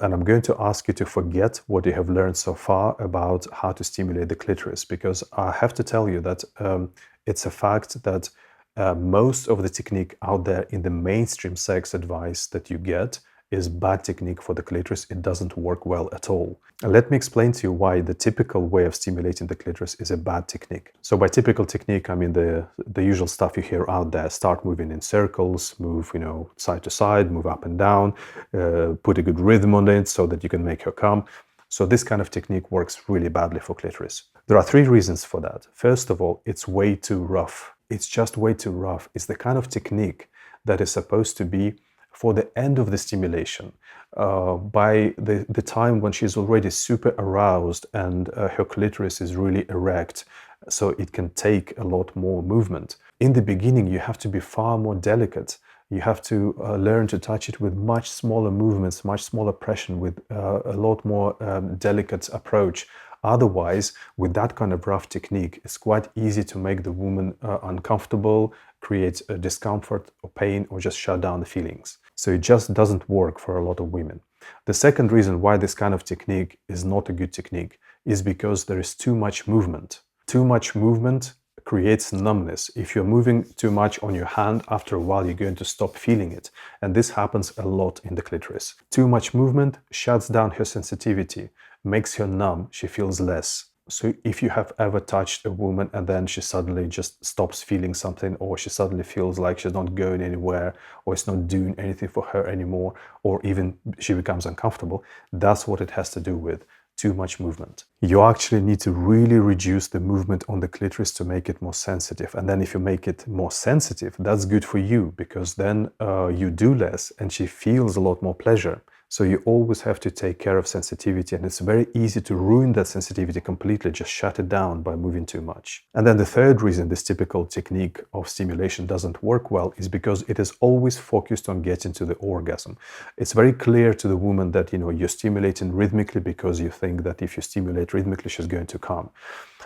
And I'm going to ask you to forget what you have learned so far about how to stimulate the clitoris, because I have to tell you that it's a fact that most of the technique out there in the mainstream sex advice that you get is bad technique for the clitoris. It doesn't work well at all. And let me explain to you why the typical way of stimulating the clitoris is a bad technique. So by typical technique, I mean the usual stuff you hear out there. Start moving in circles, move, side to side, move up and down, put a good rhythm on it so that you can make her come. So this kind of technique works really badly for clitoris. There are 3 reasons for that. First of all, it's way too rough. It's just way too rough. It's the kind of technique that is supposed to be for the end of the stimulation, by the time when she's already super aroused and her clitoris is really erect, so it can take a lot more movement. In the beginning, you have to be far more delicate. You have to learn to touch it with much smaller movements, much smaller pressure, with a lot more delicate approach. Otherwise, with that kind of rough technique, it's quite easy to make the woman uncomfortable, create a discomfort or pain, or just shut down the feelings. So it just doesn't work for a lot of women. The second reason why this kind of technique is not a good technique is because there is too much movement. Too much movement creates numbness. If you're moving too much on your hand, after a while you're going to stop feeling it. And this happens a lot in the clitoris. Too much movement shuts down her sensitivity, makes her numb, she feels less. So if you have ever touched a woman and then she suddenly just stops feeling something, or she suddenly feels like she's not going anywhere, or it's not doing anything for her anymore, or even she becomes uncomfortable, that's what it has to do with too much movement. You actually need to really reduce the movement on the clitoris to make it more sensitive. And then if you make it more sensitive, that's good for you, because then you do less and she feels a lot more pleasure. So you always have to take care of sensitivity, and it's very easy to ruin that sensitivity completely, just shut it down by moving too much. And then the third reason this typical technique of stimulation doesn't work well is because it is always focused on getting to the orgasm. It's very clear to the woman that you're stimulating rhythmically because you think that if you stimulate rhythmically, she's going to come.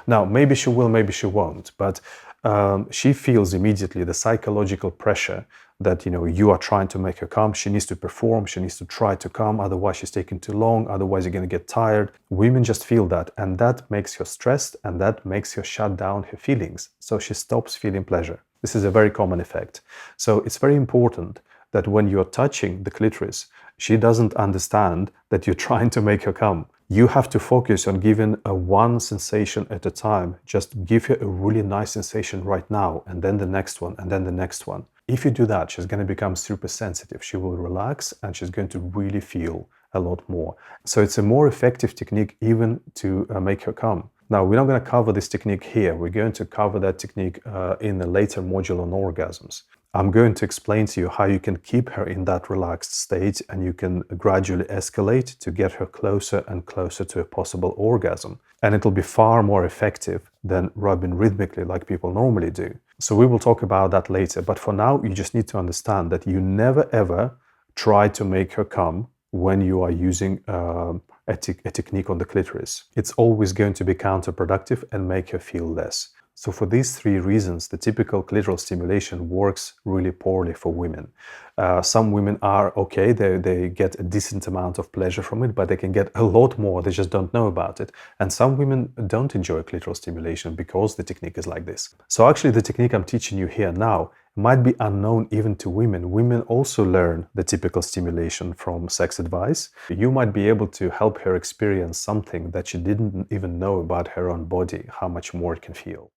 Now, maybe she will, maybe she won't, but she feels immediately the psychological pressure that you are trying to make her come. She needs to perform, she needs to try to come, otherwise she's taking too long, otherwise you're going to get tired. Women just feel that, and that makes her stressed, and that makes her shut down her feelings, so she stops feeling pleasure. This is a very common effect. So it's very important that when you're touching the clitoris, she doesn't understand that you're trying to make her come. You have to focus on giving one sensation at a time. Just give her a really nice sensation right now, and then the next one, and then the next one. If you do that, she's going to become super sensitive. She will relax, and she's going to really feel a lot more. So it's a more effective technique even to make her come. Now, we're not going to cover this technique here. We're going to cover that technique in a later module on orgasms. I'm going to explain to you how you can keep her in that relaxed state, and you can gradually escalate to get her closer and closer to a possible orgasm. And it'll be far more effective than rubbing rhythmically like people normally do. So we will talk about that later. But for now, you just need to understand that you never ever try to make her come when you are using a technique on the clitoris. It's always going to be counterproductive and make her feel less. So for these 3 reasons, the typical clitoral stimulation works really poorly for women. Some women are okay, they get a decent amount of pleasure from it, but they can get a lot more, they just don't know about it. And some women don't enjoy clitoral stimulation because the technique is like this. So actually the technique I'm teaching you here now might be unknown even to women. Women also learn the typical stimulation from sex advice. You might be able to help her experience something that she didn't even know about her own body, how much more it can feel.